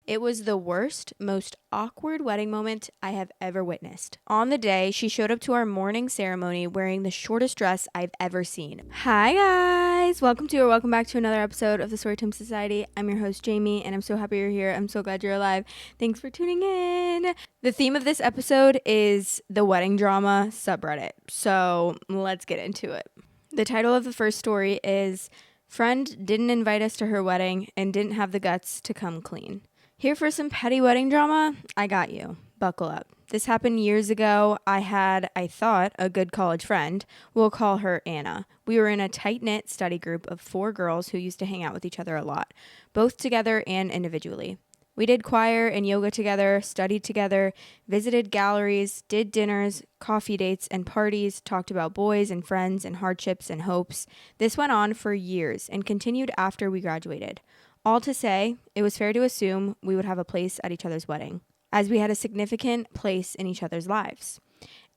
It was the worst, most awkward wedding moment I have ever witnessed. On the day, she showed up to our morning ceremony wearing the shortest dress I've ever seen. Hi guys! Welcome back to another episode of the Storytime Society. I'm your host Jamie, and I'm so happy you're here. I'm so glad you're alive. Thanks for tuning in. The theme of this episode is the wedding drama subreddit. So let's get into it. The title of the first story is Friend Didn't Invite Us to Her Wedding and Didn't Have the Guts to Come Clean. Here for some petty wedding drama? I got you. Buckle up. This happened years ago. I thought, a good college friend. We'll call her Anna. We were in a tight-knit study group of 4 girls who used to hang out with each other a lot, both together and individually. We did choir and yoga together, studied together, visited galleries, did dinners, coffee dates, and parties, talked about boys and friends and hardships and hopes. This went on for years and continued after we graduated. All to say, it was fair to assume we would have a place at each other's wedding, as we had a significant place in each other's lives.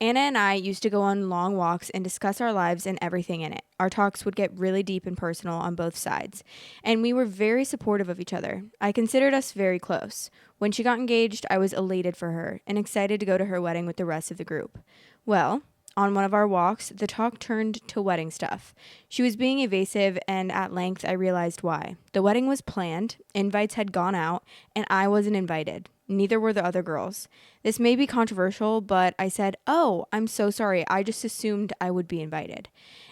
Anna and I used to go on long walks and discuss our lives and everything in it. Our talks would get really deep and personal on both sides, and we were very supportive of each other. I considered us very close. When she got engaged, I was elated for her and excited to go to her wedding with the rest of the group. Well, on one of our walks, the talk turned to wedding stuff. She was being evasive, and at length I realized why. The wedding was planned, invites had gone out, and I wasn't invited. Neither were the other girls. This may be controversial, but I said, "Oh, I'm so sorry. I just assumed I would be invited."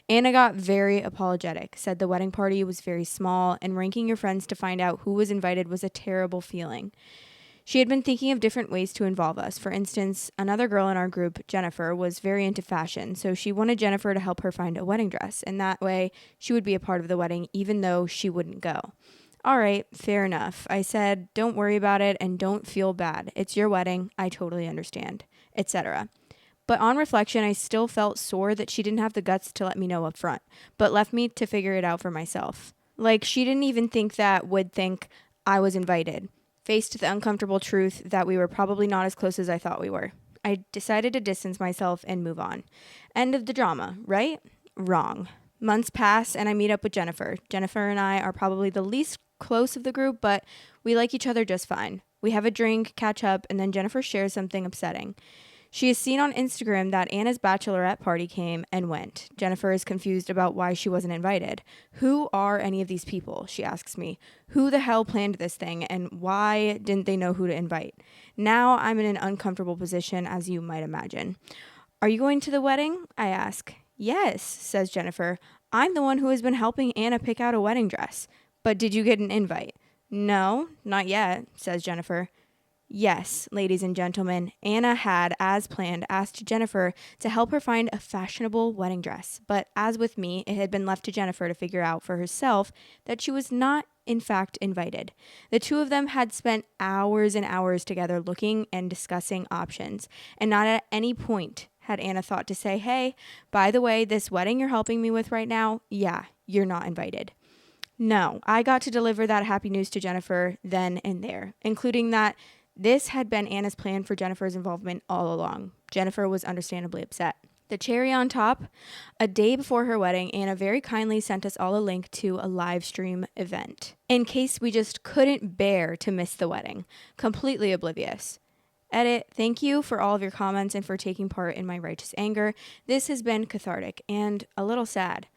Anna got very apologetic, said the wedding party was very small, and ranking your friends to find out who was invited was a terrible feeling. She had been thinking of different ways to involve us. For instance, another girl in our group, Jennifer, was very into fashion, so she wanted Jennifer to help her find a wedding dress, and that way she would be a part of the wedding even though she wouldn't go. All right, fair enough. I said, don't worry about it and don't feel bad. It's your wedding. I totally understand, etc. But on reflection, I still felt sore that she didn't have the guts to let me know up front, but left me to figure it out for myself. Like, she didn't even think that would think I was invited. Faced the uncomfortable truth that we were probably not as close as I thought we were. I decided to distance myself and move on. End of the drama, right? Wrong. Months pass and I meet up with Jennifer. Jennifer and I are probably the least close of the group, but we like each other just fine. We have a drink, catch up, and then Jennifer shares something upsetting. She has seen on Instagram that Anna's bachelorette party came and went. Jennifer is confused about why she wasn't invited. Who are any of these people? She asks me. Who the hell planned this thing and why didn't they know who to invite? Now I'm in an uncomfortable position, as you might imagine. Are you going to the wedding? I ask. Yes, says Jennifer. I'm the one who has been helping Anna pick out a wedding dress. But did you get an invite? No, not yet, says Jennifer. Yes, ladies and gentlemen, Anna had, as planned, asked Jennifer to help her find a fashionable wedding dress. But as with me, it had been left to Jennifer to figure out for herself that she was not, in fact, invited. The two of them had spent hours and hours together looking and discussing options, and not at any point had Anna thought to say, hey, by the way, this wedding you're helping me with right now, yeah, you're not invited. No, I got to deliver that happy news to Jennifer then and there, including that this had been Anna's plan for Jennifer's involvement all along. Jennifer was understandably upset. The cherry on top, a day before her wedding, Anna very kindly sent us all a link to a live stream event, in case we just couldn't bear to miss the wedding. Completely oblivious. Edit, thank you for all of your comments and for taking part in my righteous anger. This has been cathartic and a little sad.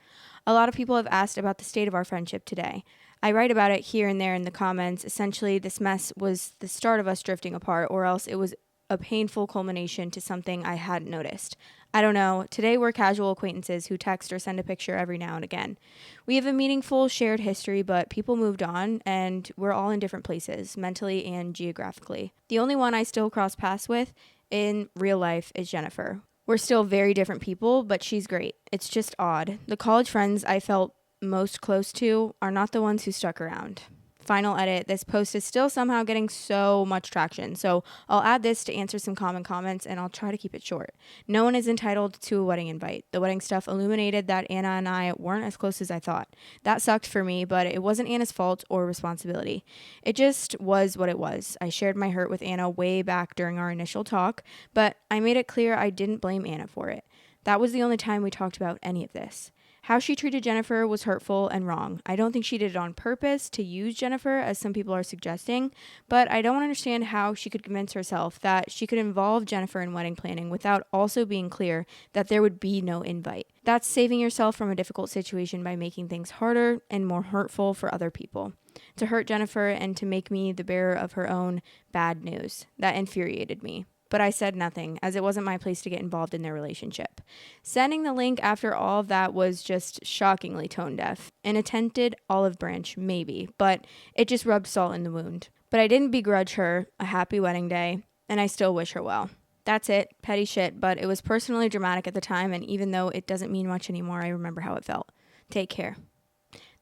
A lot of people have asked about the state of our friendship today. I write about it here and there in the comments. Essentially, this mess was the start of us drifting apart, or else it was a painful culmination to something I hadn't noticed. I don't know. Today, we're casual acquaintances who text or send a picture every now and again. We have a meaningful shared history, but people moved on, and we're all in different places, mentally and geographically. The only one I still cross paths with in real life is Jennifer. We're still very different people, but she's great. It's just odd. The college friends I felt most close to are not the ones who stuck around. Final edit, this post is still somehow getting so much traction, so I'll add this to answer some common comments, and I'll try to keep it short. No one is entitled to a wedding invite. The wedding stuff illuminated that Anna and I weren't as close as I thought. That sucked for me, but it wasn't Anna's fault or responsibility. It just was what it was. I shared my hurt with Anna way back during our initial talk, but I made it clear I didn't blame Anna for it. That was the only time we talked about any of this. How she treated Jennifer was hurtful and wrong. I don't think she did it on purpose to use Jennifer, as some people are suggesting, but I don't understand how she could convince herself that she could involve Jennifer in wedding planning without also being clear that there would be no invite. That's saving yourself from a difficult situation by making things harder and more hurtful for other people. To hurt Jennifer and to make me the bearer of her own bad news. That infuriated me. But I said nothing, as it wasn't my place to get involved in their relationship. Sending the link after all of that was just shockingly tone deaf. An attempted olive branch, maybe, but it just rubbed salt in the wound. But I didn't begrudge her a happy wedding day, and I still wish her well. That's it, petty shit, but it was personally dramatic at the time, and even though it doesn't mean much anymore, I remember how it felt. Take care.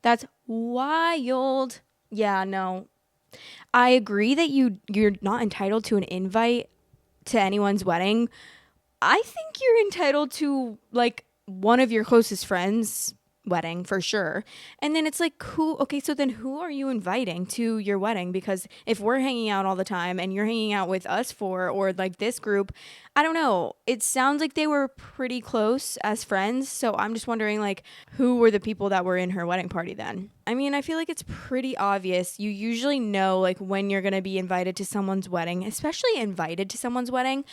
That's wild. Yeah, no. I agree that you're not entitled to an invite to anyone's wedding. I think you're entitled to like one of your closest friends' wedding for sure. And then it's like, so then who are you inviting to your wedding? Because if we're hanging out all the time and you're hanging out with us or like this group, I don't know. It sounds like they were pretty close as friends. So I'm just wondering, like, who were the people that were in her wedding party then? I mean, I feel like it's pretty obvious. You usually know, like, when you're going to be invited to someone's wedding, especially invited to someone's wedding,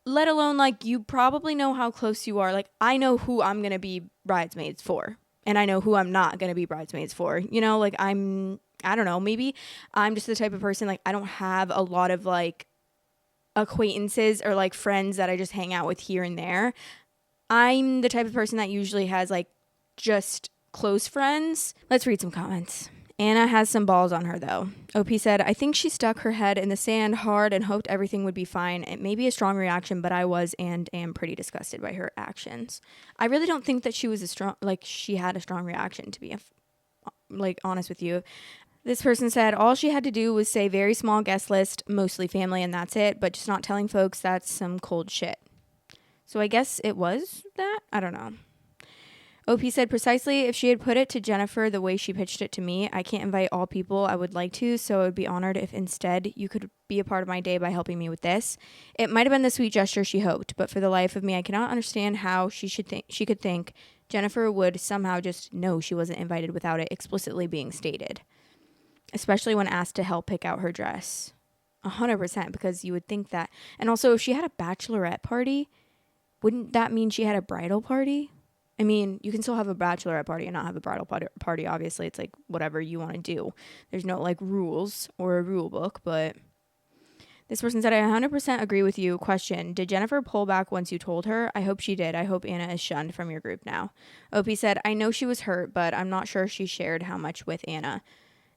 let alone, like, you probably know how close you are. Like, I know who I'm going to be bridesmaids for, and I know who I'm not going to be bridesmaids for. You know, like, I don't know, maybe I'm just the type of person, like, I don't have a lot of, like, acquaintances or like friends that I just hang out with here and there. I'm the type of person that usually has like just close friends. Let's read some comments. Anna has some balls on her though. OP said, I think she stuck her head in the sand hard and hoped everything would be fine. It may be a strong reaction, but I was and am pretty disgusted by her actions. I really don't think that she was she had a strong reaction, to be honest with you. This person said all she had to do was say very small guest list, mostly family, and that's it, but just not telling folks, that's some cold shit. So I guess it was that? I don't know. OP said precisely if she had put it to Jennifer the way she pitched it to me, I can't invite all people I would like to, so I would be honored if instead you could be a part of my day by helping me with this. It might have been the sweet gesture she hoped, but for the life of me, I cannot understand how she could think Jennifer would somehow just know she wasn't invited without it explicitly being stated. Especially when asked to help pick out her dress. 100%, because you would think that. And also, if she had a bachelorette party, wouldn't that mean she had a bridal party? I mean, you can still have a bachelorette party and not have a bridal party. Obviously, it's like whatever you want to do. There's no like rules or a rule book, but this person said, I 100% agree with you. Question, did Jennifer pull back once you told her? I hope she did. I hope Anna is shunned from your group now. OP said, I know she was hurt, but I'm not sure she shared how much with Anna.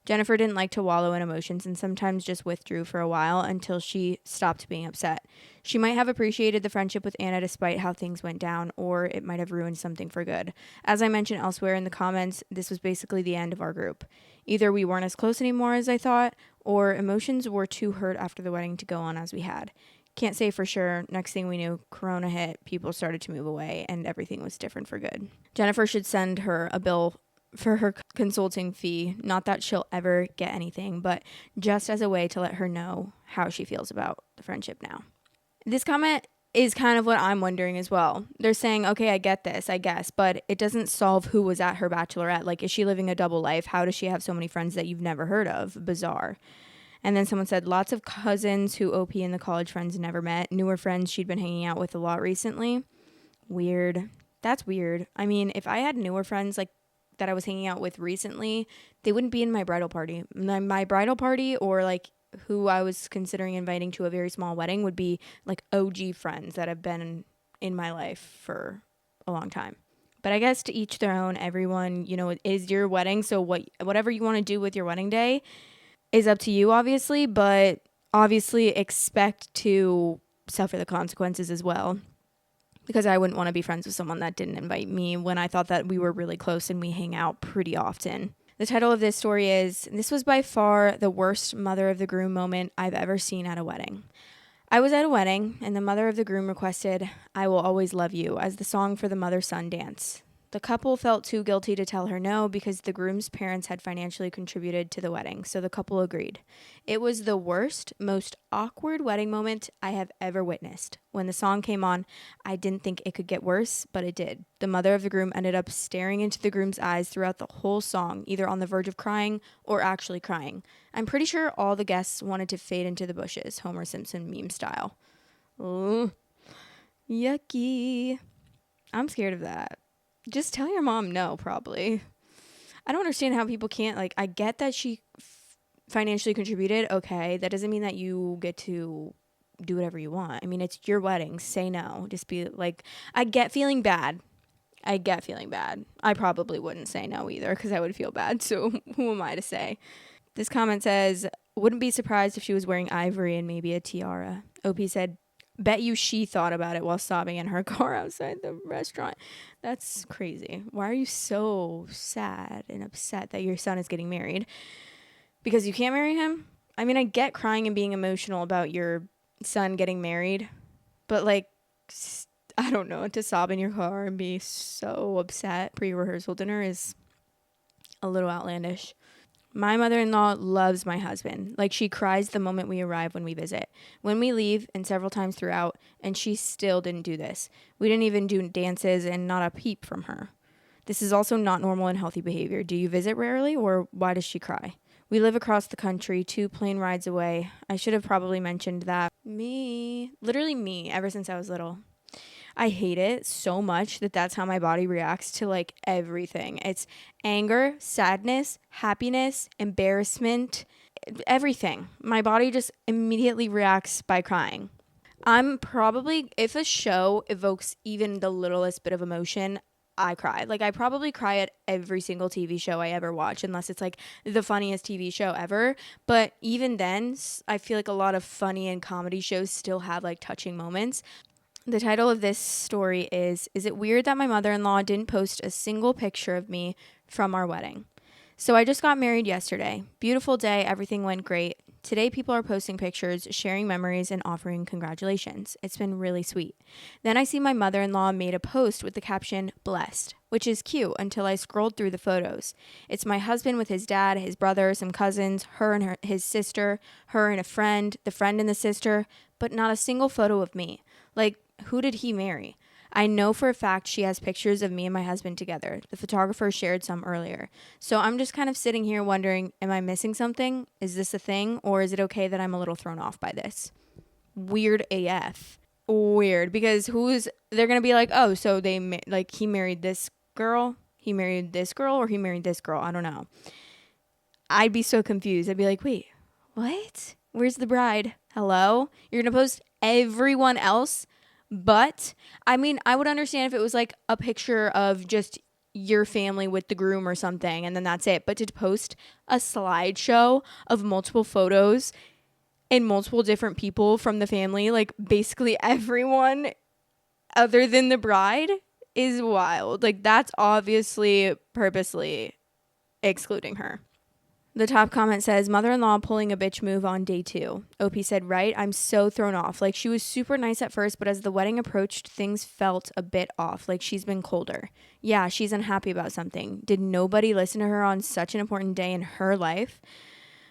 Jennifer didn't like to wallow in emotions and sometimes just withdrew for a while until she stopped being upset. She might have appreciated the friendship with Anna despite how things went down, or it might have ruined something for good. As I mentioned elsewhere in the comments, this was basically the end of our group. Either we weren't as close anymore as I thought, or emotions were too hurt after the wedding to go on as we had. Can't say for sure. Next thing we knew, Corona hit, people started to move away, and everything was different for good. Jennifer should send her a bill for her consulting fee. Not that she'll ever get anything, but just as a way to let her know how she feels about the friendship now. This comment is kind of what I'm wondering as well. They're saying, okay, I get this, I guess, but it doesn't solve who was at her bachelorette. Like, is she living a double life? How does she have so many friends that you've never heard of? Bizarre. And then someone said, lots of cousins who OP and the college friends never met. Newer friends she'd been hanging out with a lot recently. Weird. That's weird. I mean, if I had newer friends, like, that I was hanging out with recently, they wouldn't be in my bridal party. My bridal party, or like who I was considering inviting to a very small wedding, would be like OG friends that have been in my life for a long time. But I guess to each their own. Everyone, you know, it is your wedding, so whatever you want to do with your wedding day is up to you, obviously, but obviously expect to suffer the consequences as well. Because I wouldn't want to be friends with someone that didn't invite me when I thought that we were really close and we hang out pretty often. The title of this story is, this was by far the worst mother of the groom moment I've ever seen at a wedding. I was at a wedding and the mother of the groom requested, I Will Always Love You, as the song for the mother-son dance. The couple felt too guilty to tell her no because the groom's parents had financially contributed to the wedding, so the couple agreed. It was the worst, most awkward wedding moment I have ever witnessed. When the song came on, I didn't think it could get worse, but it did. The mother of the groom ended up staring into the groom's eyes throughout the whole song, either on the verge of crying or actually crying. I'm pretty sure all the guests wanted to fade into the bushes, Homer Simpson meme style. Ooh, yucky. I'm scared of that. Just tell your mom no, probably. I don't understand how people can't, like, I get that she financially contributed. Okay, that doesn't mean that you get to do whatever you want. I mean, it's your wedding. Say no. Just be like, I get feeling bad. I probably wouldn't say no either because I would feel bad. So who am I to say? This comment says, wouldn't be surprised if she was wearing ivory and maybe a tiara. OP said, bet you she thought about it while sobbing in her car outside the restaurant. That's crazy. Why are you so sad and upset that your son is getting married? Because you can't marry him? I mean, I get crying and being emotional about your son getting married, but like, I don't know, to sob in your car and be so upset pre-rehearsal dinner is a little outlandish. My mother-in-law loves my husband. Like, she cries the moment we arrive when we visit. When we leave, and several times throughout, and she still didn't do this. We didn't even do dances and not a peep from her. This is also not normal and healthy behavior. Do you visit rarely, or why does she cry? We live across the country, 2 plane rides away. I should have probably mentioned that. Literally me, ever since I was little. I hate it so much that that's how my body reacts to like everything. It's anger, sadness, happiness, embarrassment, everything. My body just immediately reacts by crying. If a show evokes even the littlest bit of emotion, I cry. Like, I probably cry at every single TV show I ever watch, unless it's like the funniest TV show ever. But even then, I feel like a lot of funny and comedy shows still have like touching moments. The title of this story is it weird that my mother-in-law didn't post a single picture of me from our wedding? So I just got married yesterday. Beautiful day, everything went great. Today people are posting pictures, sharing memories, and offering congratulations. It's been really sweet. Then I see my mother-in-law made a post with the caption, blessed, which is cute until I scrolled through the photos. It's my husband with his dad, his brother, some cousins, her and his sister, her and a friend, the friend and the sister, but not a single photo of me. Like, who did he marry? I know for a fact she has pictures of me and my husband together. The photographer shared some earlier. So I'm just kind of sitting here wondering, am I missing something? Is this a thing? Or is it okay that I'm a little thrown off by this? Weird AF. Weird. Because they're going to be like, oh, so he married this girl? He married this girl? Or he married this girl? I don't know. I'd be so confused. I'd be like, wait, what? Where's the bride? Hello? You're going to post everyone else? But, I mean, I would understand if it was like a picture of just your family with the groom or something, and then that's it. But to post a slideshow of multiple photos and multiple different people from the family, like basically everyone other than the bride, is wild. Like, that's obviously purposely excluding her. The top comment says, mother-in-law pulling a bitch move on day 2. OP said, right? I'm so thrown off. Like, she was super nice at first, but as the wedding approached, things felt a bit off. Like, she's been colder. Yeah, she's unhappy about something. Did nobody listen to her on such an important day in her life?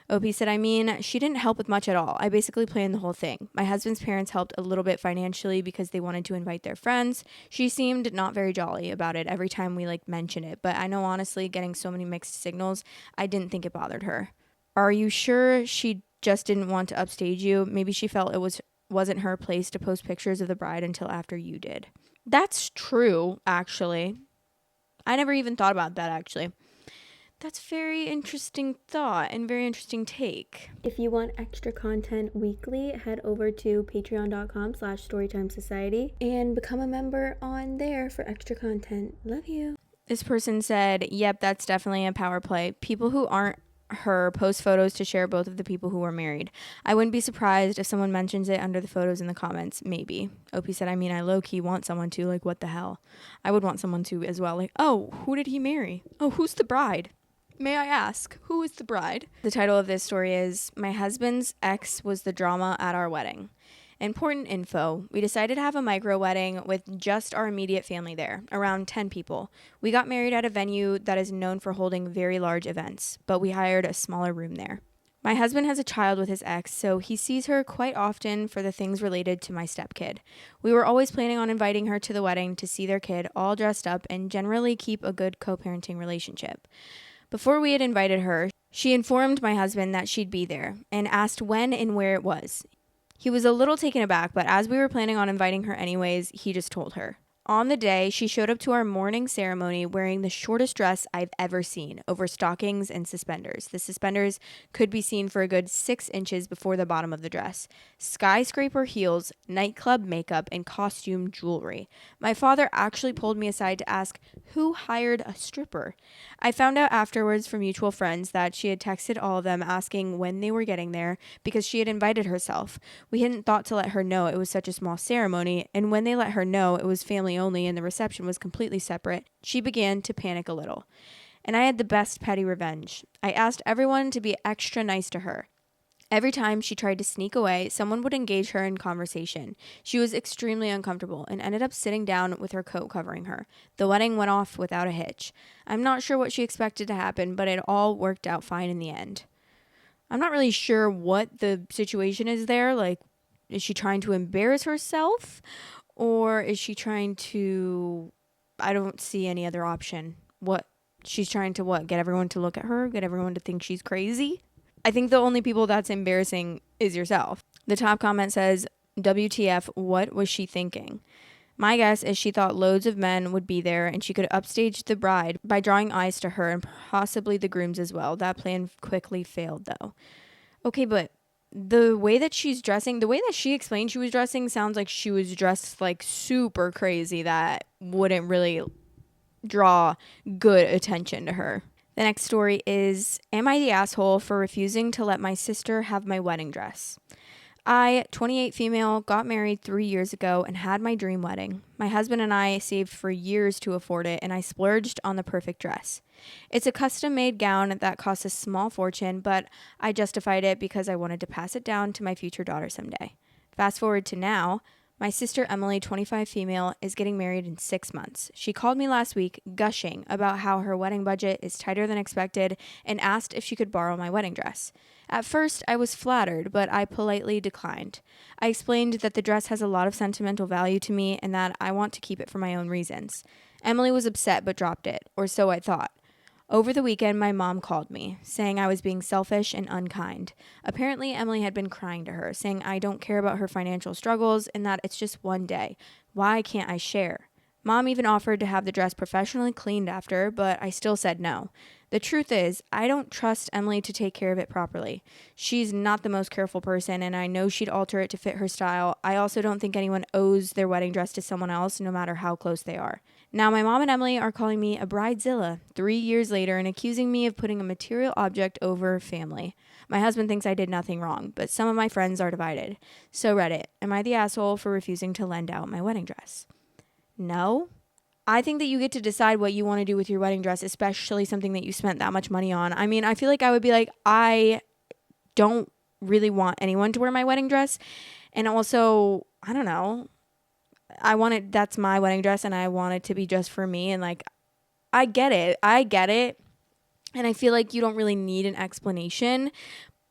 OP said, I mean, she didn't help with much at all. I basically planned the whole thing. My husband's parents helped a little bit financially because they wanted to invite their friends. She seemed not very jolly about it every time we mention it, but I know honestly, getting so many mixed signals, I didn't think it bothered her. Are you sure she just didn't want to upstage you? Maybe she felt it wasn't her place to post pictures of the bride until after you did. That's true, actually. I never even thought about that, actually. That's very interesting thought and very interesting take. If you want extra content weekly, head over to patreon.com/storytimesociety and become a member on there for extra content. Love you. This person said, yep, that's definitely a power play. People who aren't her post photos to share both of the people who were married. I wouldn't be surprised if someone mentions it under the photos in the comments. Maybe. Opie said, I mean, I low-key want someone to. Like, what the hell? I would want someone to as well. Like, oh, who did he marry? Oh, who's the bride? May I ask, who is the bride? The title of this story is, My Husband's Ex Was the Drama at Our Wedding. Important info. We decided to have a micro wedding with just our immediate family there, around 10 people. We got married at a venue that is known for holding very large events, but we hired a smaller room there. My husband has a child with his ex, so he sees her quite often for the things related to my stepkid. We were always planning on inviting her to the wedding to see their kid all dressed up and generally keep a good co-parenting relationship. Before we had invited her, she informed my husband that she'd be there and asked when and where it was. He was a little taken aback, but as we were planning on inviting her anyways, he just told her. On the day, she showed up to our morning ceremony wearing the shortest dress I've ever seen, over stockings and suspenders. The suspenders could be seen for a good 6 inches before the bottom of the dress. Skyscraper heels, nightclub makeup, and costume jewelry. My father actually pulled me aside to ask who hired a stripper. I found out afterwards from mutual friends that she had texted all of them asking when they were getting there because she had invited herself. We hadn't thought to let her know it was such a small ceremony, and when they let her know it was family only and the reception was completely separate, she began to panic a little. And I had the best petty revenge. I asked everyone to be extra nice to her. Every time she tried to sneak away, someone would engage her in conversation. She was extremely uncomfortable and ended up sitting down with her coat covering her. The wedding went off without a hitch. I'm not sure what she expected to happen, but it all worked out fine in the end. I'm not really sure what the situation is there. Like, is she trying to embarrass herself? Or is she trying to... I don't see any other option. What? She's trying to what? Get everyone to look at her? Get everyone to think she's crazy? I think the only people that's embarrassing is yourself. The top comment says, WTF, what was she thinking? My guess is she thought loads of men would be there and she could upstage the bride by drawing eyes to her and possibly the grooms as well. That plan quickly failed though. Okay, but the way that she's dressing, the way that she explained she was dressing sounds like she was dressed like super crazy that wouldn't really draw good attention to her. The next story is, am I the asshole for refusing to let my sister have my wedding dress? I, 28 female, got married 3 years ago and had my dream wedding. My husband and I saved for years to afford it, and I splurged on the perfect dress. It's a custom-made gown that costs a small fortune, but I justified it because I wanted to pass it down to my future daughter someday. Fast forward to now, my sister Emily, 25 female, is getting married in 6 months. She called me last week gushing about how her wedding budget is tighter than expected and asked if she could borrow my wedding dress. At first, I was flattered, but I politely declined. I explained that the dress has a lot of sentimental value to me and that I want to keep it for my own reasons. Emily was upset but dropped it, or so I thought. Over the weekend, my mom called me, saying I was being selfish and unkind. Apparently, Emily had been crying to her, saying I don't care about her financial struggles and that it's just one day. Why can't I share? Mom even offered to have the dress professionally cleaned after, but I still said no. The truth is, I don't trust Emily to take care of it properly. She's not the most careful person, and I know she'd alter it to fit her style. I also don't think anyone owes their wedding dress to someone else, no matter how close they are. Now, my mom and Emily are calling me a bridezilla 3 years later and accusing me of putting a material object over family. My husband thinks I did nothing wrong, but some of my friends are divided. So Reddit, am I the asshole for refusing to lend out my wedding dress? No. I think that you get to decide what you want to do with your wedding dress, especially something that you spent that much money on. I mean, I feel like I would be like, I don't really want anyone to wear my wedding dress. And also, I don't know. That's my wedding dress and I want it to be just for me. And like, I get it. And I feel like you don't really need an explanation,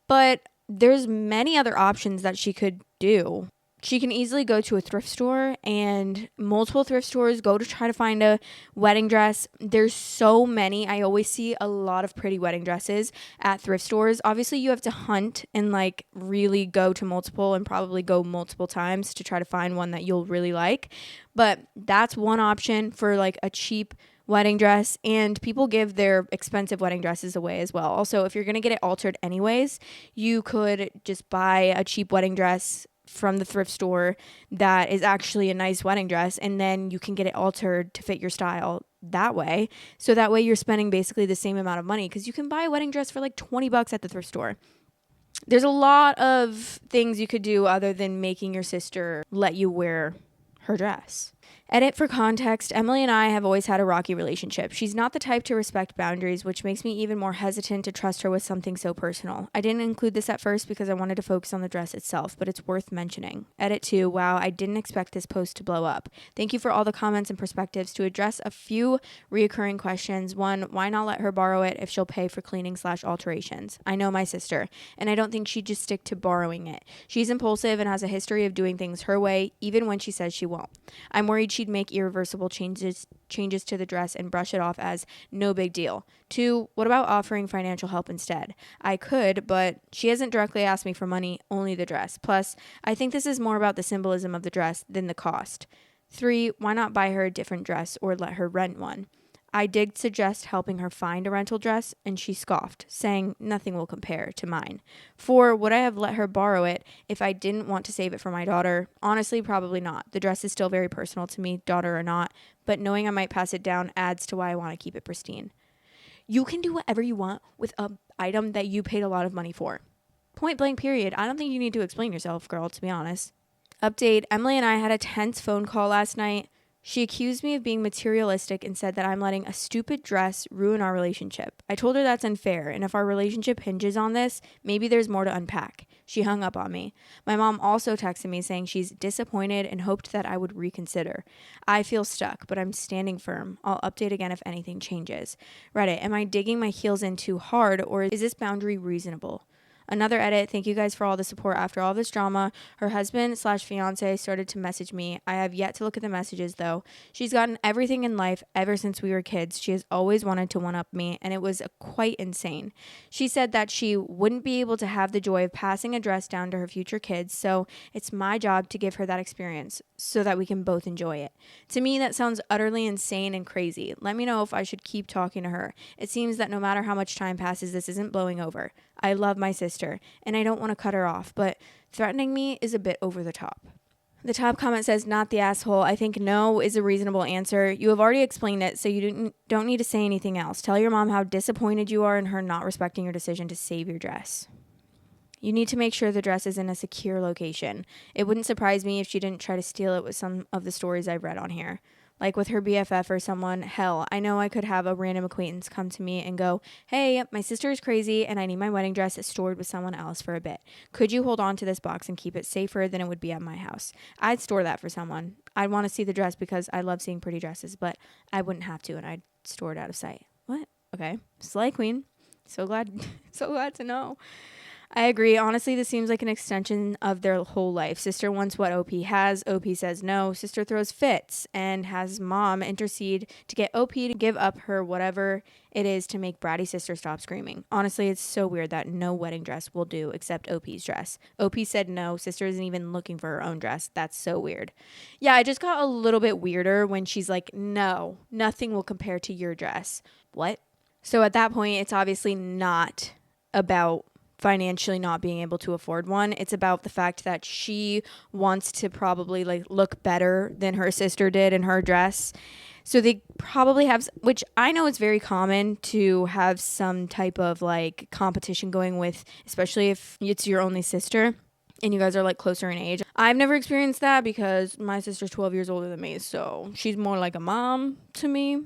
but there's many other options that she could do. She can easily go to a thrift store, and multiple thrift stores go to try to find a wedding dress. There's so many. I always see a lot of pretty wedding dresses at thrift stores. Obviously, you have to hunt and like really go to multiple and probably go multiple times to try to find one that you'll really like. But that's one option for like a cheap wedding dress, and people give their expensive wedding dresses away as well. Also, if you're going to get it altered anyways, you could just buy a cheap wedding dress from the thrift store that is actually a nice wedding dress, and then you can get it altered to fit your style that way. So that way you're spending basically the same amount of money, because you can buy a wedding dress for like $20 at the thrift store. There's a lot of things you could do other than making your sister let you wear her dress. Edit for context, Emily and I have always had a rocky relationship. She's not the type to respect boundaries, which makes me even more hesitant to trust her with something so personal. I didn't include this at first because I wanted to focus on the dress itself, but it's worth mentioning. Edit 2, wow, I didn't expect this post to blow up. Thank you for all the comments and perspectives. To address a few reoccurring questions. 1, why not let her borrow it if she'll pay for cleaning/alterations? I know my sister, and I don't think she'd just stick to borrowing it. She's impulsive and has a history of doing things her way, even when she says she won't. I'm worried she'd make irreversible changes to the dress and brush it off as no big deal. 2, what about offering financial help instead? I could, but she hasn't directly asked me for money, only the dress. Plus, I think this is more about the symbolism of the dress than the cost. 3, why not buy her a different dress or let her rent one? I did suggest helping her find a rental dress, and she scoffed, saying nothing will compare to mine. 4, would I have let her borrow it if I didn't want to save it for my daughter? Honestly, probably not. The dress is still very personal to me, daughter or not, but knowing I might pass it down adds to why I want to keep it pristine. You can do whatever you want with an item that you paid a lot of money for. Point blank period. I don't think you need to explain yourself, girl, to be honest. Update, Emily and I had a tense phone call last night. She accused me of being materialistic and said that I'm letting a stupid dress ruin our relationship. I told her that's unfair, and if our relationship hinges on this, maybe there's more to unpack. She hung up on me. My mom also texted me saying she's disappointed and hoped that I would reconsider. I feel stuck, but I'm standing firm. I'll update again if anything changes. Reddit, am I digging my heels in too hard, or is this boundary reasonable? Another edit, thank you guys for all the support after all this drama. Her husband/fiance started to message me. I have yet to look at the messages though. She's gotten everything in life ever since we were kids. She has always wanted to one-up me, and it was quite insane. She said that she wouldn't be able to have the joy of passing a dress down to her future kids, so it's my job to give her that experience so that we can both enjoy it. To me, that sounds utterly insane and crazy. Let me know if I should keep talking to her. It seems that no matter how much time passes, this isn't blowing over. I love my sister, and I don't want to cut her off, but threatening me is a bit over the top. The top comment says, not the asshole. I think no is a reasonable answer. You have already explained it, so you don't need to say anything else. Tell your mom how disappointed you are in her not respecting your decision to save your dress. You need to make sure the dress is in a secure location. It wouldn't surprise me if she didn't try to steal it with some of the stories I've read on here. Like with her BFF or someone, hell, I know I could have a random acquaintance come to me and go, hey, my sister is crazy and I need my wedding dress stored with someone else for a bit. Could you hold on to this box and keep it safer than it would be at my house? I'd store that for someone. I'd want to see the dress because I love seeing pretty dresses, but I wouldn't have to, and I'd store it out of sight. What? Okay. Slay queen. So glad to know. I agree. Honestly, this seems like an extension of their whole life. Sister wants what OP has. OP says no. Sister throws fits and has mom intercede to get OP to give up her whatever it is to make bratty sister stop screaming. Honestly, it's so weird that no wedding dress will do except OP's dress. OP said no. Sister isn't even looking for her own dress. That's so weird. Yeah, it just got a little bit weirder when she's like, no, nothing will compare to your dress. What? So at that point, it's obviously not about financially not being able to afford one. It's about the fact that she wants to probably like look better than her sister did in her dress. So they probably have, which I know is very common to have some type of like competition going with, especially if it's your only sister and you guys are like closer in age. I've never experienced that because my sister's 12 years older than me. So she's more like a mom to me.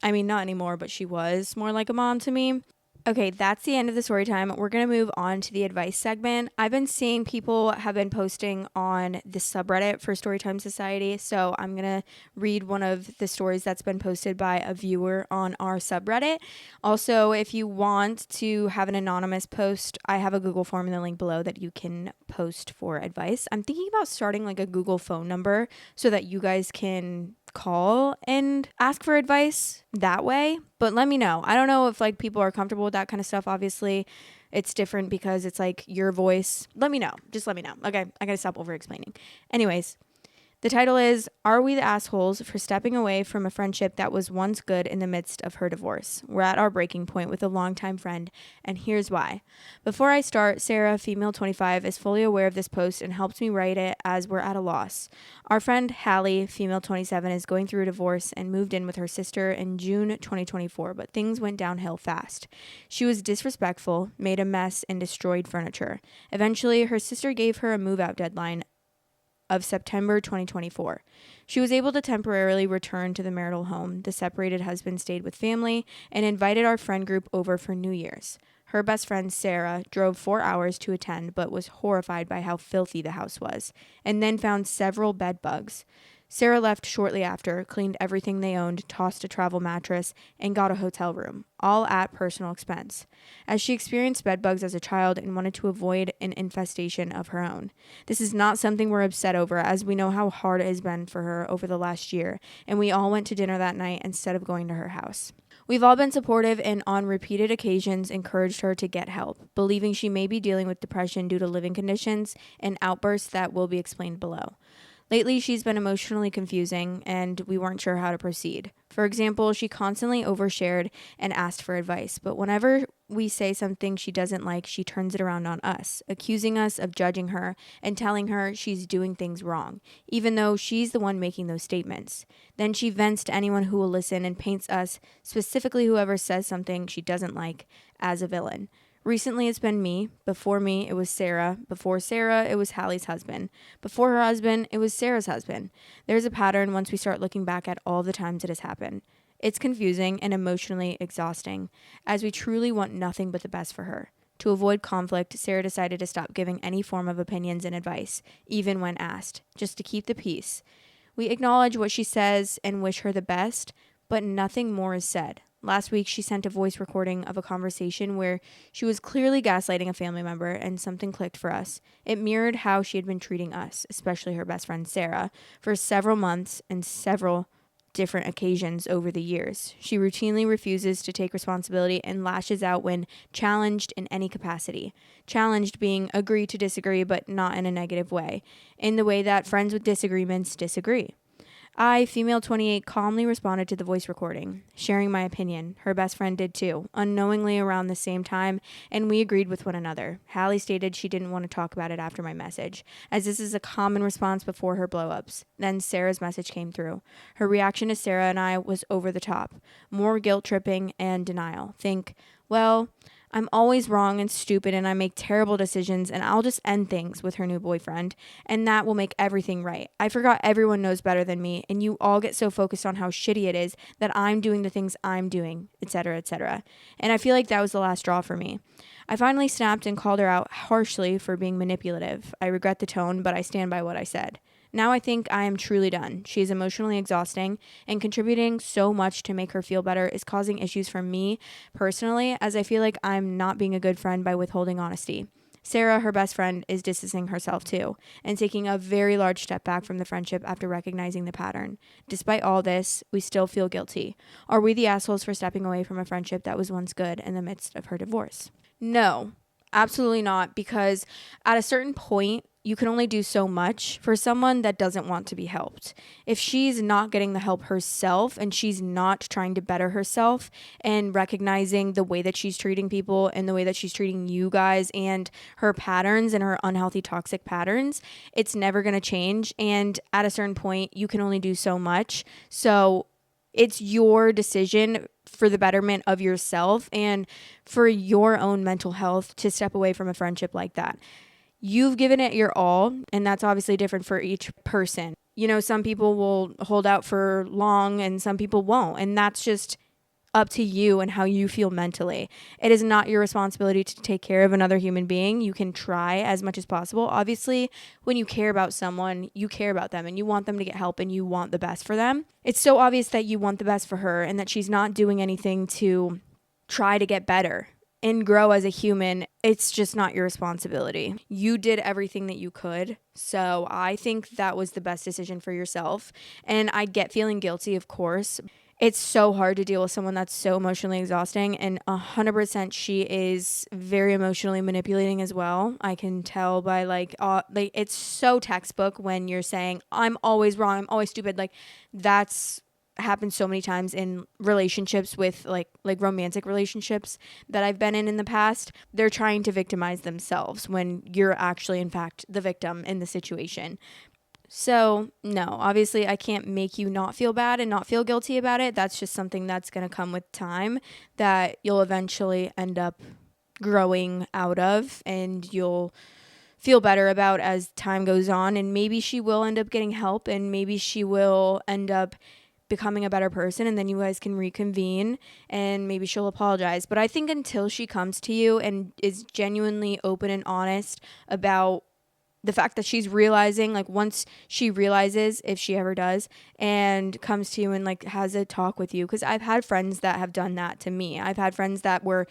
I mean, not anymore, but she was more like a mom to me. Okay, that's the end of the story time. We're going to move on to the advice segment. I've been seeing people have been posting on the subreddit for Storytime Society, so I'm going to read one of the stories that's been posted by a viewer on our subreddit. Also, if you want to have an anonymous post, I have a Google form in the link below that you can post for advice. I'm thinking about starting like a Google phone number so that you guys can call and ask for advice that way, but let me know. I don't know if like people are comfortable with that kind of stuff. Obviously it's different because it's like your voice. Let me know. Just let me know. Okay, I gotta stop over explaining. Anyways, the title is, Are We the Assholes for Stepping Away from a Friendship That Was Once Good in the Midst of Her Divorce? We're at our breaking point with a longtime friend, and here's why. Before I start, Sarah, female 25, is fully aware of this post and helped me write it as we're at a loss. Our friend Hallie, female 27, is going through a divorce and moved in with her sister in June 2024, but things went downhill fast. She was disrespectful, made a mess, and destroyed furniture. Eventually, her sister gave her a move-out deadline of September 2024. She was able to temporarily return to the marital home. The separated husband stayed with family and invited our friend group over for New Year's. Her best friend, Sarah, drove 4 hours to attend but was horrified by how filthy the house was, and then found several bed bugs. Sarah left shortly after, cleaned everything they owned, tossed a travel mattress, and got a hotel room, all at personal expense, as she experienced bedbugs as a child and wanted to avoid an infestation of her own. This is not something we're upset over, as we know how hard it has been for her over the last year, and we all went to dinner that night instead of going to her house. We've all been supportive and on repeated occasions encouraged her to get help, believing she may be dealing with depression due to living conditions and outbursts that will be explained below. Lately, she's been emotionally confusing, and we weren't sure how to proceed. For example, she constantly overshared and asked for advice, but whenever we say something she doesn't like, she turns it around on us, accusing us of judging her and telling her she's doing things wrong, even though she's the one making those statements. Then she vents to anyone who will listen and paints us, specifically whoever says something she doesn't like, as a villain. Recently, it's been me. Before me, it was Sarah. Before Sarah, it was Hallie's husband. Before her husband, it was Sarah's husband. There's a pattern once we start looking back at all the times it has happened. It's confusing and emotionally exhausting, as we truly want nothing but the best for her. To avoid conflict, Sarah decided to stop giving any form of opinions and advice, even when asked, just to keep the peace. We acknowledge what she says and wish her the best, but nothing more is said. Last week, she sent a voice recording of a conversation where she was clearly gaslighting a family member, and something clicked for us. It mirrored how she had been treating us, especially her best friend Sarah, for several months and several different occasions over the years. She routinely refuses to take responsibility and lashes out when challenged in any capacity. Challenged being agree to disagree, but not in a negative way, in the way that friends with disagreements disagree. I, female 28, calmly responded to the voice recording, sharing my opinion. Her best friend did too, unknowingly around the same time, and we agreed with one another. Hallie stated she didn't want to talk about it after my message, as this is a common response before her blow-ups. Then Sarah's message came through. Her reaction to Sarah and I was over the top. More guilt-tripping and denial. Think, well, I'm always wrong and stupid and I make terrible decisions and I'll just end things with her new boyfriend and that will make everything right. I forgot everyone knows better than me and you all get so focused on how shitty it is that I'm doing the things I'm doing, etc., etc. And I feel like that was the last straw for me. I finally snapped and called her out harshly for being manipulative. I regret the tone, but I stand by what I said. Now I think I am truly done. She is emotionally exhausting and contributing so much to make her feel better is causing issues for me personally, as I feel like I'm not being a good friend by withholding honesty. Sarah, her best friend, is distancing herself too and taking a very large step back from the friendship after recognizing the pattern. Despite all this, we still feel guilty. Are we the assholes for stepping away from a friendship that was once good in the midst of her divorce? No, absolutely not, because at a certain point, you can only do so much for someone that doesn't want to be helped. If she's not getting the help herself and she's not trying to better herself and recognizing the way that she's treating people and the way that she's treating you guys and her patterns and her unhealthy toxic patterns, it's never going to change. And at a certain point, you can only do so much. So it's your decision for the betterment of yourself and for your own mental health to step away from a friendship like that. You've given it your all, and that's obviously different for each person. You know, some people will hold out for long and some people won't, and that's just up to you and how you feel mentally. It is not your responsibility to take care of another human being. You can try as much as possible. Obviously, when you care about someone, you care about them and you want them to get help and you want the best for them. It's so obvious that you want the best for her and that she's not doing anything to try to get better and grow as a human. It's just not your responsibility. You did everything that you could. So I think that was the best decision for yourself. And I get feeling guilty, of course. It's so hard to deal with someone that's so emotionally exhausting, and 100% she is very emotionally manipulating as well. I can tell by like it's so textbook when you're saying I'm always wrong, I'm always stupid. Like that's happened so many times in relationships with like romantic relationships that I've been in the past. They're trying to victimize themselves when you're actually in fact the victim in the situation. So, no, obviously I can't make you not feel bad and not feel guilty about it. That's just something that's going to come with time that you'll eventually end up growing out of, and you'll feel better about as time goes on. And maybe she will end up getting help, and maybe she will end up becoming a better person, and then you guys can reconvene and maybe she'll apologize. But I think until she comes to you and is genuinely open and honest about the fact that she's realizing, like once she realizes, if she ever does, and comes to you and like has a talk with you, because I've had friends that have done that to me. I've had friends that were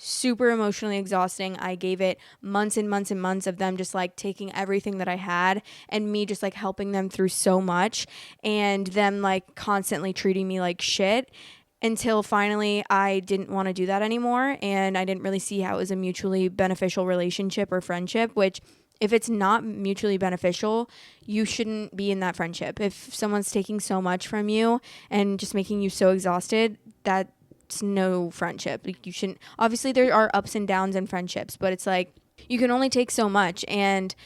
super emotionally exhausting. I gave it months and months and months of them just like taking everything that I had and me just like helping them through so much, and them like constantly treating me like shit, until finally I didn't want to do that anymore. And I didn't really see how it was a mutually beneficial relationship or friendship, which if it's not mutually beneficial, you shouldn't be in that friendship. If someone's taking so much from you and just making you so exhausted, that's no friendship. Like, you shouldn't. Obviously, there are ups and downs in friendships, but it's like you can only take so much, and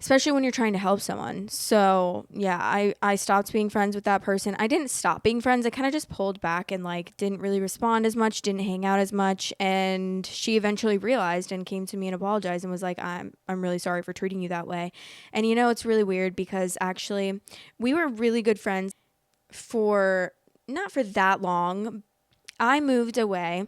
especially when you're trying to help someone. So yeah, I stopped being friends with that person. I didn't stop being friends. I kind of just pulled back and like didn't really respond as much, didn't hang out as much. And she eventually realized and came to me and apologized and was like, I'm really sorry for treating you that way. And you know, it's really weird because actually we were really good friends for not for that long. I moved away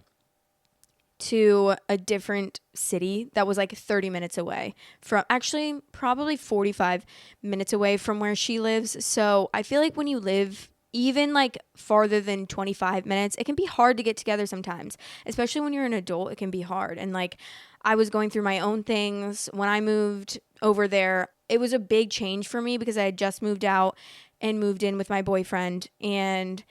to a different city that was like 30 minutes away from, actually probably 45 minutes away from where she lives. So I feel like when you live even like farther than 25 minutes, it can be hard to get together sometimes, especially when you're an adult. It can be hard. And like, I was going through my own things when I moved over there. It was a big change for me because I had just moved out and moved in with my boyfriend, and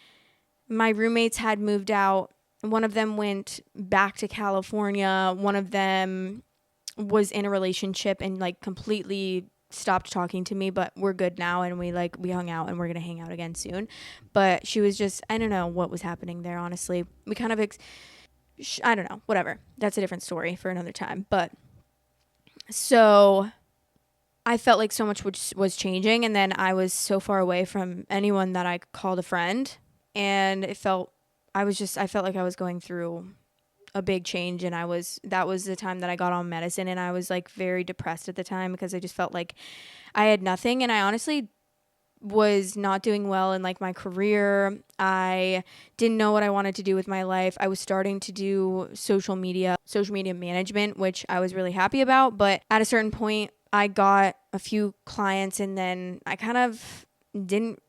my roommates had moved out. One of them went back to California. One of them was in a relationship and like completely stopped talking to me, but we're good now, and we hung out, and we're going to hang out again soon. But she was just, I don't know what was happening there, honestly. We kind of I don't know, whatever. That's a different story for another time. But so I felt like so much was changing, and then I was so far away from anyone that I called a friend, and I felt like I was going through a big change, and that was the time that I got on medicine, and I was like very depressed at the time because I just felt like I had nothing, and I honestly was not doing well in like my career. I didn't know what I wanted to do with my life. I was starting to do social media management, which I was really happy about, but at a certain point I got a few clients, and then I kind of didn't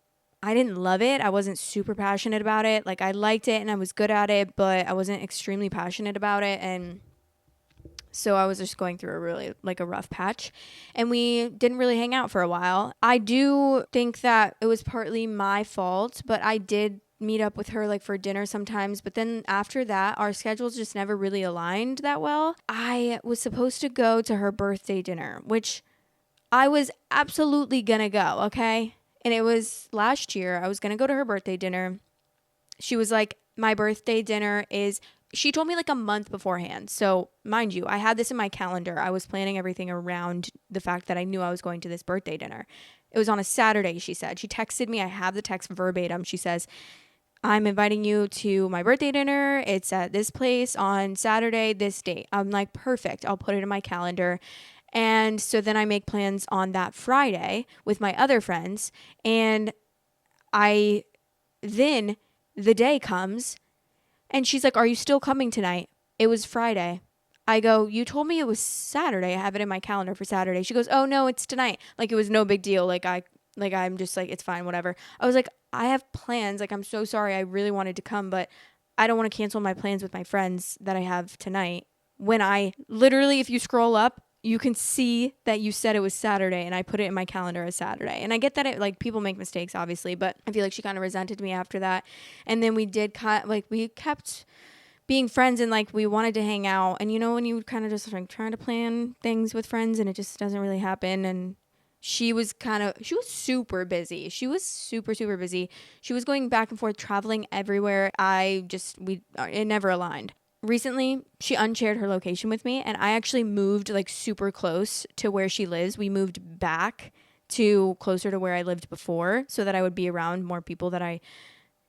love it. I wasn't super passionate about it. Like, I liked it and I was good at it, but I wasn't extremely passionate about it. And so I was just going through a really like a rough patch, and we didn't really hang out for a while. I do think that it was partly my fault, but I did meet up with her like for dinner sometimes. But then after that, our schedules just never really aligned that well. I was supposed to go to her birthday dinner, which I was absolutely gonna go, okay? And it was last year. I was going to go to her birthday dinner. She was like, my birthday dinner is, she told me like a month beforehand. So mind you, I had this in my calendar. I was planning everything around the fact that I knew I was going to this birthday dinner. It was on a Saturday, she said. She texted me. I have the text verbatim. She says, I'm inviting you to my birthday dinner. It's at this place on Saturday, this date. I'm like, perfect. I'll put it in my calendar. And so then I make plans on that Friday with my other friends. And then the day comes and she's like, are you still coming tonight? It was Friday. I go, you told me it was Saturday. I have it in my calendar for Saturday. She goes, oh no, it's tonight. Like, it was no big deal. I'm just like, it's fine, whatever. I was like, I have plans. Like, I'm so sorry. I really wanted to come, but I don't want to cancel my plans with my friends that I have tonight. When I literally, if you scroll up, you can see that you said it was Saturday, and I put it in my calendar as Saturday. And I get that it, like, people make mistakes, obviously, but I feel like she kind of resented me after that. And then we kept being friends, and like we wanted to hang out. And you know, when you kind of just like trying to plan things with friends and it just doesn't really happen. And she was super busy. She was super, super busy. She was going back and forth, traveling everywhere. It never aligned. Recently, she unshared her location with me, and I actually moved like super close to where she lives. We moved back to closer to where I lived before so that I would be around more people that I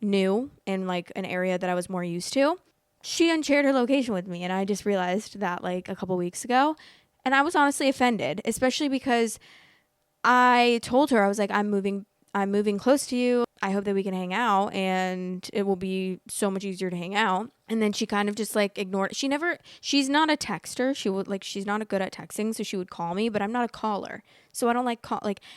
knew in like an area that I was more used to. She unshared her location with me, and I just realized that like a couple weeks ago. And I was honestly offended, especially because I told her, I was like, I'm moving close to you. I hope that we can hang out and it will be so much easier to hang out. And then she kind of just like ignored it. She's not a texter. She's not good at texting. So she would call me, but I'm not a caller. So I don't like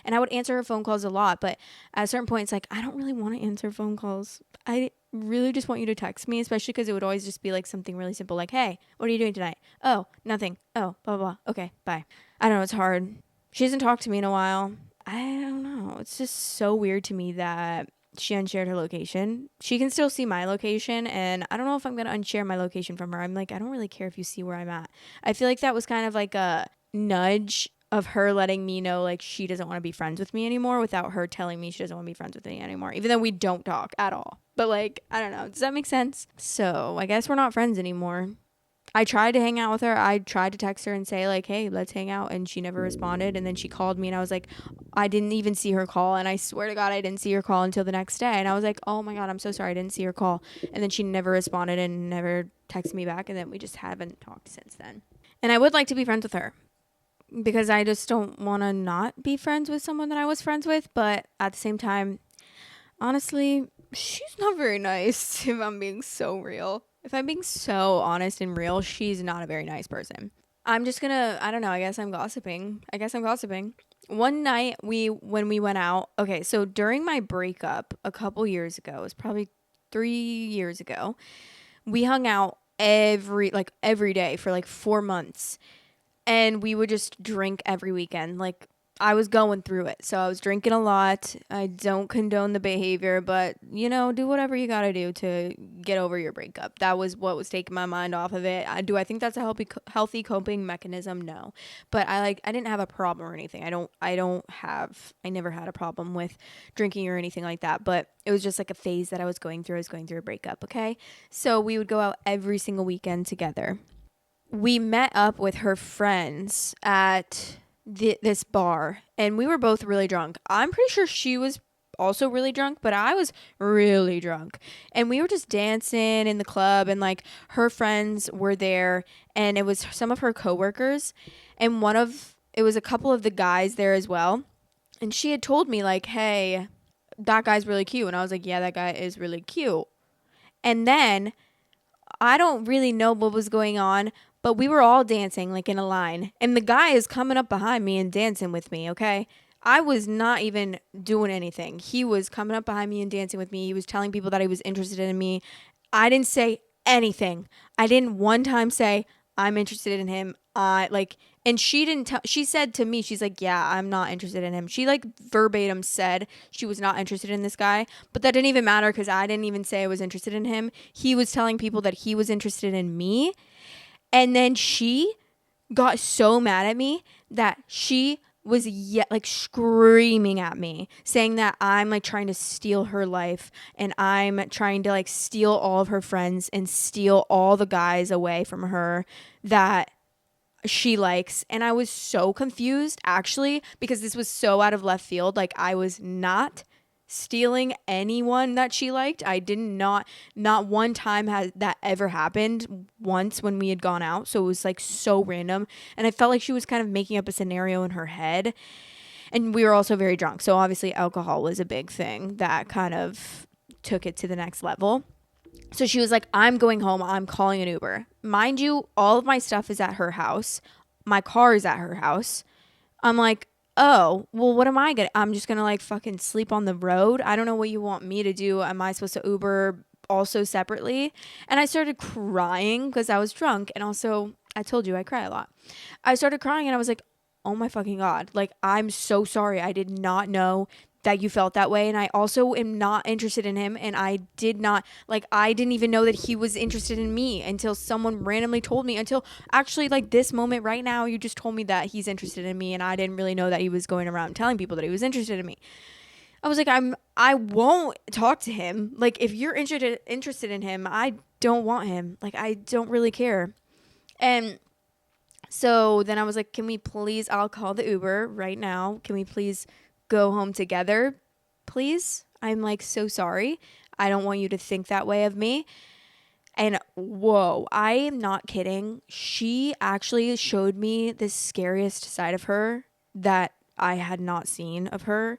and I would answer her phone calls a lot. But at a certain point, it's like, I don't really want to answer phone calls. I really just want you to text me, especially because it would always just be like something really simple. Like, hey, what are you doing tonight? Oh, nothing. Oh, blah, blah, blah. Okay, bye. I don't know. It's hard. She hasn't talked to me in a while. I don't know. It's just so weird to me that she unshared her location. She can still see my location, and I don't know if I'm going to unshare my location from her. I'm like, I don't really care if you see where I'm at. I feel like that was kind of like a nudge of her letting me know like she doesn't want to be friends with me anymore without her telling me she doesn't want to be friends with me anymore, even though we don't talk at all. But like, I don't know. Does that make sense? So I guess we're not friends anymore. I tried to hang out with her. I tried to text her and say like, hey, let's hang out. And she never responded. And then she called me and I was like, I didn't even see her call. And I swear to God, I didn't see her call until the next day. And I was like, oh my God, I'm so sorry. I didn't see her call. And then she never responded and never texted me back. And then we just haven't talked since then. And I would like to be friends with her because I just don't want to not be friends with someone that I was friends with. But at the same time, honestly, she's not very nice if I'm being so real. If I'm being so honest and real, she's not a very nice person. I'm just gonna, I don't know, I guess I'm gossiping. One night when we went out, okay, so during my breakup a couple years ago, it was probably 3 years ago, we hung out every day for like 4 months. And we would just drink every weekend. Like, I was going through it. So I was drinking a lot. I don't condone the behavior, but, do whatever you got to do to get over your breakup. That was what was taking my mind off of it. Do I think that's a healthy coping mechanism? No. But I didn't have a problem or anything. I never had a problem with drinking or anything like that. But it was just like a phase that I was going through. I was going through a breakup, okay? So we would go out every single weekend together. We met up with her friends at this bar, and we were both really drunk. I'm pretty sure she was also really drunk, but I was really drunk. And we were just dancing in the club, and like her friends were there, and it was some of her coworkers, and it was a couple of the guys there as well. And she had told me like, hey, that guy's really cute. And I was like, yeah, that guy is really cute. And then I don't really know what was going on, but we were all dancing like in a line. And the guy is coming up behind me and dancing with me, okay? I was not even doing anything. He was coming up behind me and dancing with me. He was telling people that he was interested in me. I didn't say anything. I didn't one time say, I'm interested in him. And she didn't she said to me, she's like, yeah, I'm not interested in him. She like verbatim said she was not interested in this guy, but that didn't even matter because I didn't even say I was interested in him. He was telling people that he was interested in me. And then she got so mad at me that she was screaming at me, saying that I'm like trying to steal her life and I'm trying to like steal all of her friends and steal all the guys away from her that she likes. And I was so confused actually because this was so out of left field. Like, I was not stealing anyone that she liked. I did not one time has that ever happened once when we had gone out. So it was like so random. And I felt like she was kind of making up a scenario in her head. And we were also very drunk. So obviously alcohol was a big thing that kind of took it to the next level. So she was like, I'm going home. I'm calling an Uber. Mind you, all of my stuff is at her house. My car is at her house. I'm like, oh, well, what am I going to, I'm just going to like fucking sleep on the road. I don't know what you want me to do. Am I supposed to Uber also separately? And I started crying because I was drunk. And also, I told you I cry a lot. I started crying and I was like, oh my fucking God. Like, I'm so sorry. I did not know that you felt that way. And I also am not interested in him. And I didn't even know that he was interested in me until someone randomly told me, until actually like this moment right now, you just told me that he's interested in me. And I didn't really know that he was going around telling people that he was interested in me. I was like, I won't talk to him. Like, if you're interested in him, I don't want him. Like, I don't really care. And so then I was like, can we please, I'll call the Uber right now. Can we please go home together, please? I'm like so sorry. I don't want you to think that way of me. And whoa, I am not kidding. She actually showed me the scariest side of her that I had not seen of her.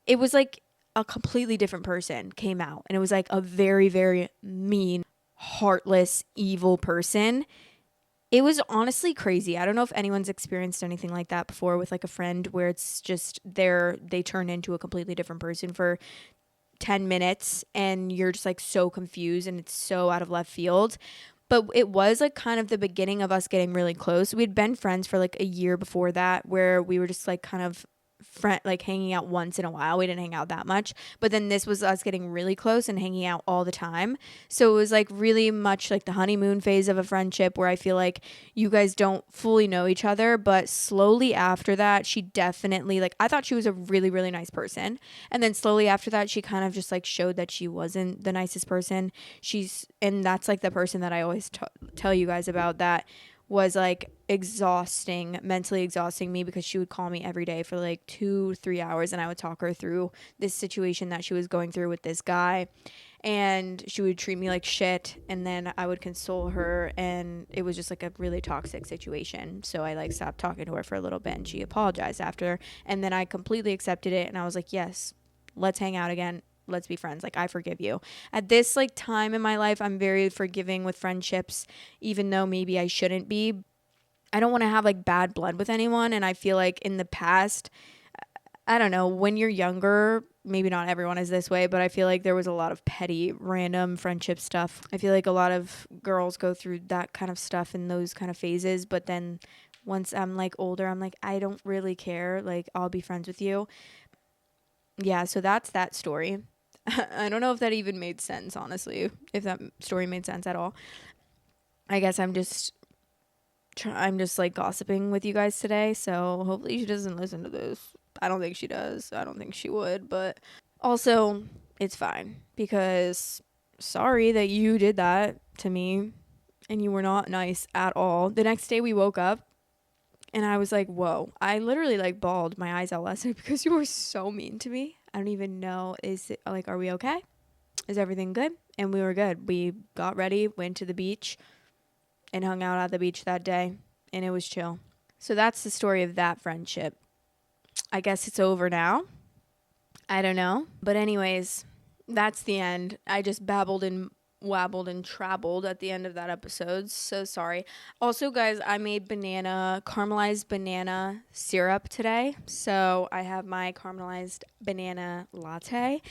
It was like a completely different person came out, and it was like a very, very mean, heartless, evil person. It was honestly crazy. I don't know if anyone's experienced anything like that before with like a friend where it's just they turn into a completely different person for 10 minutes and you're just like so confused and it's so out of left field. But it was like kind of the beginning of us getting really close. We'd been friends for like a year before that, where we were just like kind of like hanging out once in a while. We didn't hang out that much, but then this was us getting really close and hanging out all the time. So it was like really much like the honeymoon phase of a friendship, where I feel like you guys don't fully know each other, but slowly after that, she definitely, like, I thought she was a really, really nice person, and then slowly after that, she kind of just like showed that she wasn't the nicest person. And that's like the person that I always tell you guys about, that was like mentally exhausting me, because she would call me every day for like 2-3 hours, and I would talk her through this situation that she was going through with this guy, and she would treat me like shit, and then I would console her, and it was just like a really toxic situation. So I like stopped talking to her for a little bit, and she apologized after, and then I completely accepted it, and I was like, yes, let's hang out again, let's be friends, like I forgive you. At this like time in my life, I'm very forgiving with friendships, even though maybe I shouldn't be. I don't want to have like bad blood with anyone, and I feel like in the past, I don't know, when you're younger, maybe not everyone is this way, but I feel like there was a lot of petty random friendship stuff. I feel like a lot of girls go through that kind of stuff in those kind of phases, but then once I'm like older, I'm like, I don't really care, like I'll be friends with you. Yeah, so that's that story. I don't know if that even made sense, honestly, if that story made sense at all. I guess I'm just like gossiping with you guys today, so hopefully she doesn't listen to this. I don't think she does. I don't think she would, but also it's fine, because sorry that you did that to me and you were not nice at all. The next day we woke up and I was like, whoa, I literally like bawled my eyes out last night because you were so mean to me. I don't even know. Is it like, are we okay? Is everything good? And we were good. We got ready, went to the beach, and hung out at the beach that day, and it was chill. So that's the story of that friendship. I guess it's over now. I don't know. But anyways, that's the end. I just babbled and wabbled and traveled at the end of that episode. So sorry. Also, guys, I made caramelized banana syrup today. So I have my caramelized banana latte,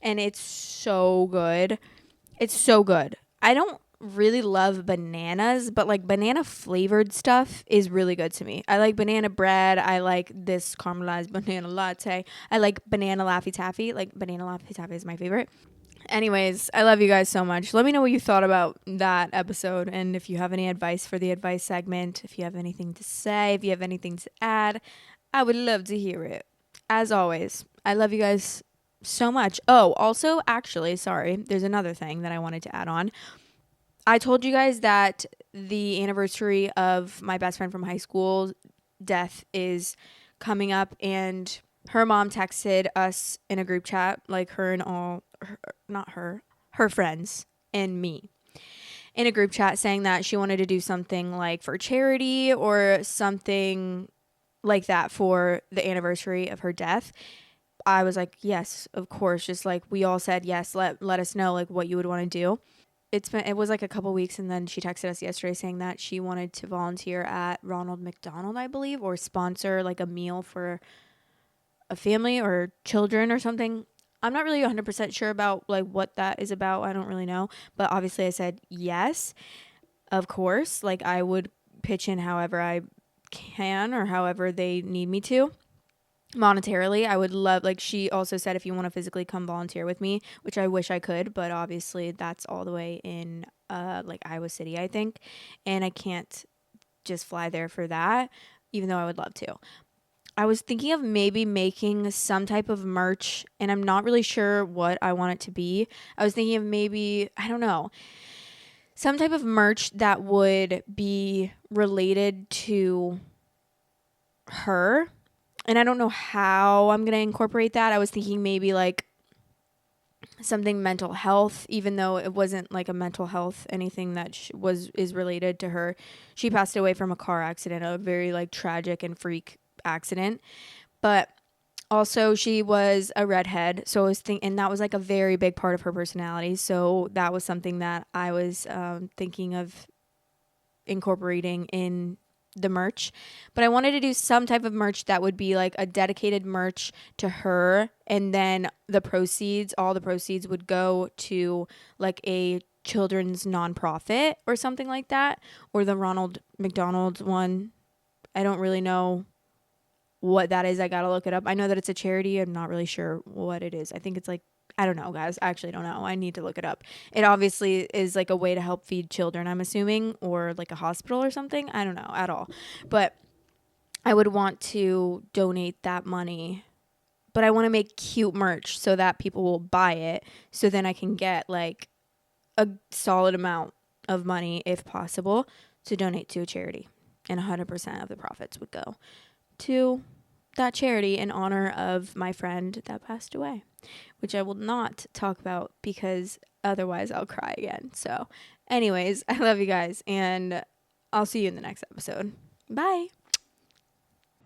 and it's so good. It's so good. I don't really love bananas, but like banana flavored stuff is really good to me. I like banana bread. I like this caramelized banana latte. I like banana Laffy Taffy. Like banana Laffy Taffy is my favorite. Anyways, I love you guys so much. Let me know what you thought about that episode, and if you have any advice for the advice segment, if you have anything to say, if you have anything to add, I would love to hear it. As always, I love you guys so much. Oh, also, actually, sorry, there's another thing that I wanted to add on. I told you guys that the anniversary of my best friend from high school death is coming up, and her mom texted us in a group chat, like her and her friends and me, in a group chat, saying that she wanted to do something like for charity or something like that for the anniversary of her death. I was like, yes, of course. Just like we all said, yes, let us know like what you would want to do. It was like a couple weeks, and then she texted us yesterday saying that she wanted to volunteer at Ronald McDonald, I believe, or sponsor like a meal for a family or children or something. I'm not really 100% sure about like what that is about. I don't really know, but obviously I said yes, of course. Like I would pitch in however I can or however they need me to. Monetarily, I would love, like she also said, if you want to physically come volunteer with me, which I wish I could, but obviously that's all the way in like Iowa City, I think, and I can't just fly there for that, even though I would love to. I was thinking of maybe making some type of merch, and I'm not really sure what I want it to be. I was thinking of maybe, I don't know, some type of merch that would be related to her. And I don't know how I'm going to incorporate that. I was thinking maybe like something mental health, even though it wasn't like a mental health anything that is related to her. She passed away from a car accident, a very like tragic and freak accident. But also she was a redhead, so I was thinking, and that was like a very big part of her personality. So that was something that I was thinking of incorporating in the merch. But I wanted to do some type of merch that would be like a dedicated merch to her, and then all the proceeds would go to like a children's nonprofit or something like that, or the Ronald McDonald's one. I don't really know what that is. I gotta look it up. I know that it's a charity. I'm not really sure what it is. I think it's like, I don't know, guys. I actually don't know. I need to look it up. It obviously is like a way to help feed children, I'm assuming, or like a hospital or something. I don't know at all. But I would want to donate that money. But I want to make cute merch so that people will buy it. So then I can get like a solid amount of money, if possible, to donate to a charity. And 100% of the profits would go to that charity in honor of my friend that passed away, which I will not talk about because otherwise I'll cry again. So, anyways, I love you guys, and I'll see you in the next episode. Bye.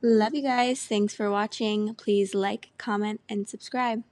Love you guys. Thanks for watching. Please like, comment, and subscribe.